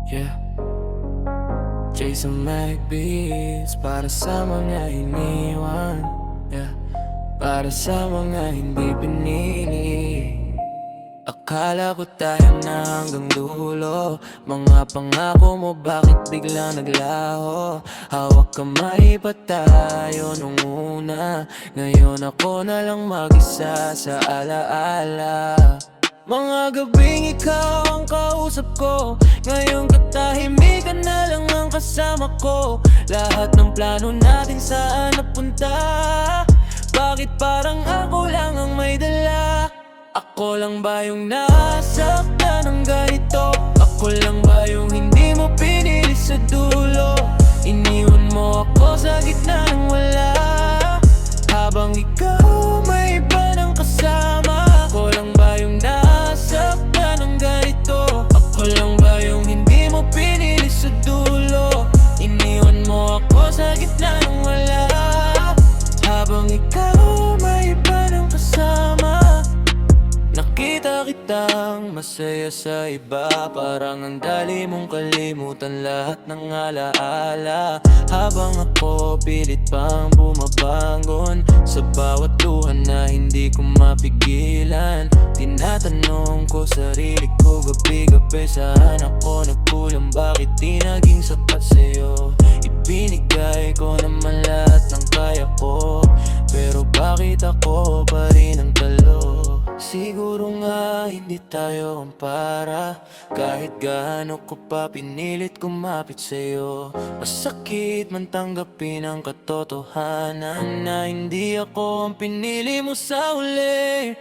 Yeah, Jason Beats para sa mga iniwan. Yeah, para sa mga hindi pinili. Akala ko tayo na hanggang dulo. Mga pangako mo bakit biglang naglaho? Hawak kamay pa tayo nung una. Ngayon ako na lang mag-isa sa alaala. Mga gabing ikaw ang kausap ko. Ngayong katahimikan na lang ang kasama ko. Lahat ng plano natin saan napunta? Bakit parang ako lang ang may dala? Ako lang ba yung nasaktan ng ganito? Ako lang ba yung hindi mo pinili sa dulo? Iniwan mo ako sa gitna ng wala. Habang ikaw may iba ng kasama. Ako lang ba yung nasaktan ng ganito? Ako lang ba yung hindi mo pinili sa dulo? Iniwan mo ako sa gitna ng wala. Habang ikaw may iba ng kasama. Nakita kitang masaya sa iba. Parang ang dali mong kalimutan lahat ng alaala. Habang ako pilit pang bumabangon sa bawat luha na hindi ko mapigilan. Tinatanong ko sarili ko gabi-gabi, saan ako nagkulang? Bakit di naging sapat sa'yo? Ibinigay ko naman lahat ng kaya ko, pero bakit ako pa rin ang talo? Siguro nga hindi tayo ang para. Kahit gaano ko pa pinilit kumapit sa'yo, masakit man tanggapin ang katotohanan na hindi ako ang pinili mo sa huli.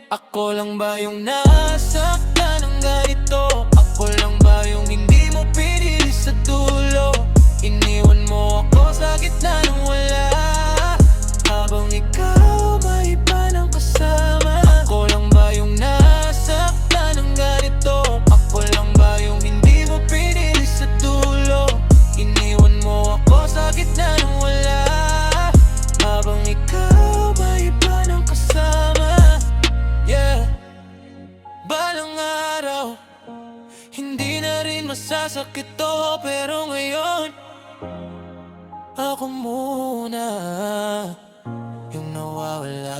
Ako lang ba yung nasaktan ng ganito? Ako lang ba yung hindi mo pinili sa dulo? Iniwan mo ako sa gitna ng wala. Habang ikaw may iba ng kasama. Ako lang ba yung nasaktan ng ganito? Ako lang ba yung hindi mo pinili sa dulo? Iniwan mo ako sa gitna ng wala. Habang ikaw may iba ng kasama. Yeah, balang araw hindi na rin masasakit to, pero ngayon ako muna yung nawawala.